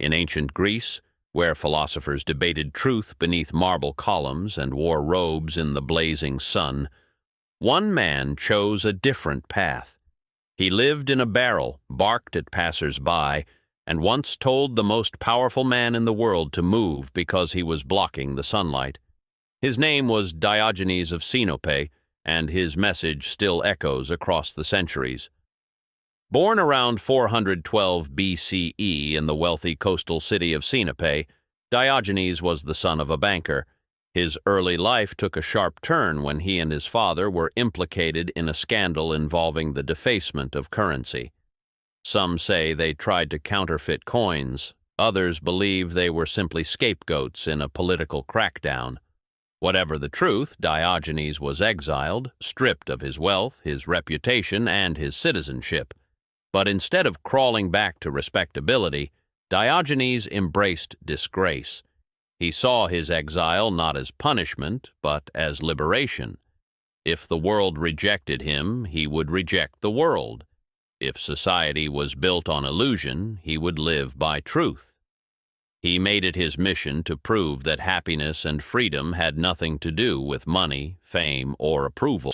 In ancient Greece, where philosophers debated truth beneath marble columns and wore robes in the blazing sun, one man chose a different path. He lived in a barrel, barked at passers-by, and once told the most powerful man in the world to move because he was blocking the sunlight. His name was Diogenes of Sinope, and his message still echoes across the centuries. Born around 412 BCE in the wealthy coastal city of Sinope, Diogenes was the son of a banker. His early life took a sharp turn when he and his father were implicated in a scandal involving the defacement of currency. Some say they tried to counterfeit coins. Others believe they were simply scapegoats in a political crackdown. Whatever the truth, Diogenes was exiled, stripped of his wealth, his reputation, and his citizenship. But instead of crawling back to respectability, Diogenes embraced disgrace. He saw his exile not as punishment, but as liberation. If the world rejected him, he would reject the world. If society was built on illusion, he would live by truth. He made it his mission to prove that happiness and freedom had nothing to do with money, fame, or approval.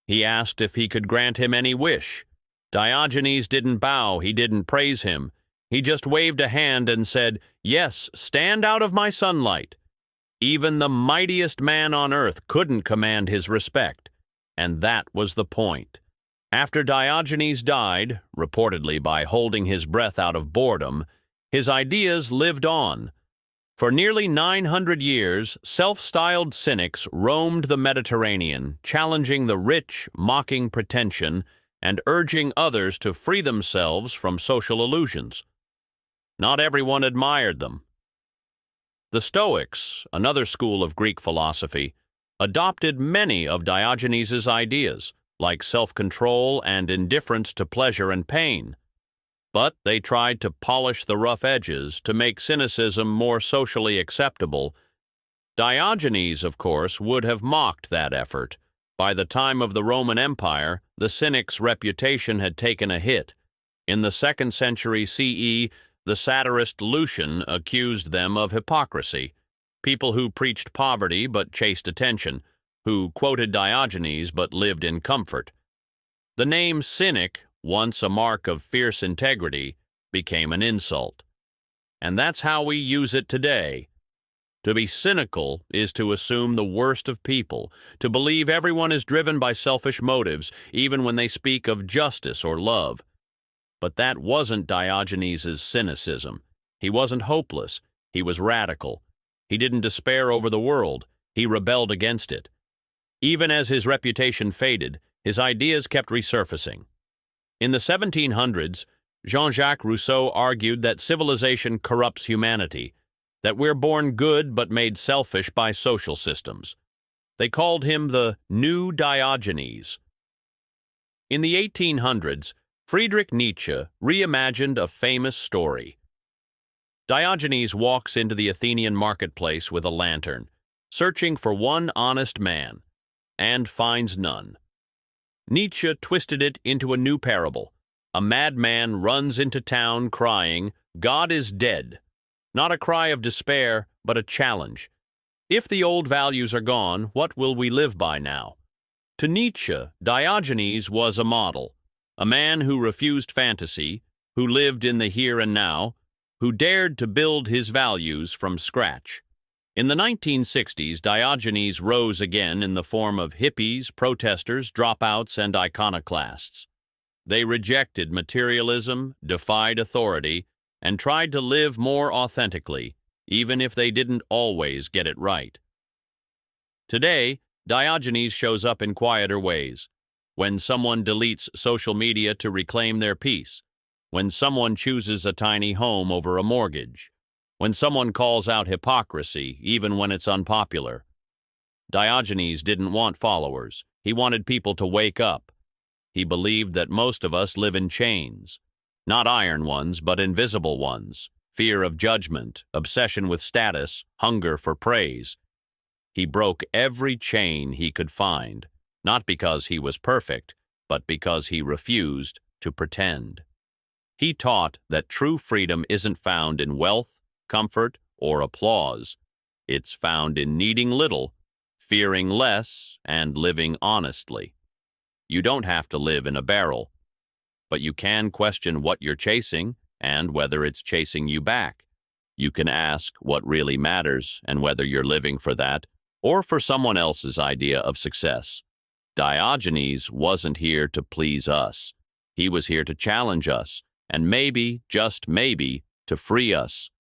He asked if he could grant him any wish. Diogenes didn't bow, he didn't praise him. He just waved a hand and said, "Yes, stand out of my sunlight." Even the mightiest man on earth couldn't command his respect, and that was the point. After Diogenes died, reportedly by holding his breath out of boredom, his ideas lived on. For nearly 900 years, self-styled cynics roamed the Mediterranean, challenging the rich, mocking pretension, and urging others to free themselves from social illusions. Not everyone admired them. The Stoics, another school of Greek philosophy, adopted many of Diogenes's ideas, like self-control and indifference to pleasure and pain. But they tried to polish the rough edges to make cynicism more socially acceptable. Diogenes, of course, would have mocked that effort. By the time of the Roman Empire, the cynic's reputation had taken a hit. In the 2nd century CE, the satirist Lucian accused them of hypocrisy, people who preached poverty but chased attention, who quoted Diogenes but lived in comfort. The name cynic, once a mark of fierce integrity, became an insult. And that's how we use it today. To be cynical is to assume the worst of people, to believe everyone is driven by selfish motives, even when they speak of justice or love. But that wasn't Diogenes's cynicism. He wasn't hopeless. He was radical. He didn't despair over the world. He rebelled against it. Even as his reputation faded, his ideas kept resurfacing. In the 1700s, Jean-Jacques Rousseau argued that civilization corrupts humanity, that we're born good but made selfish by social systems. They called him the new Diogenes. In the 1800s, Friedrich Nietzsche reimagined a famous story. Diogenes walks into the Athenian marketplace with a lantern, searching for one honest man, and finds none. Nietzsche twisted it into a new parable. A madman runs into town crying, "God is dead." Not a cry of despair, but a challenge. If the old values are gone, what will we live by now? To Nietzsche, Diogenes was a model, a man who refused fantasy, who lived in the here and now, who dared to build his values from scratch. In the 1960s, Diogenes rose again in the form of hippies, protesters, dropouts, and iconoclasts. They rejected materialism, defied authority, and tried to live more authentically, even if they didn't always get it right. Today, Diogenes shows up in quieter ways. When someone deletes social media to reclaim their peace, when someone chooses a tiny home over a mortgage, when someone calls out hypocrisy, even when it's unpopular. Diogenes didn't want followers. He wanted people to wake up. He believed that most of us live in chains. Not iron ones, but invisible ones. Fear of judgment, obsession with status, hunger for praise. He broke every chain he could find, not because he was perfect, but because he refused to pretend. He taught that true freedom isn't found in wealth, comfort, or applause. It's found in needing little, fearing less, and living honestly. You don't have to live in a barrel, but you can question what you're chasing and whether it's chasing you back. You can ask what really matters and whether you're living for that or for someone else's idea of success. Diogenes wasn't here to please us. He was here to challenge us and maybe, just maybe, to free us.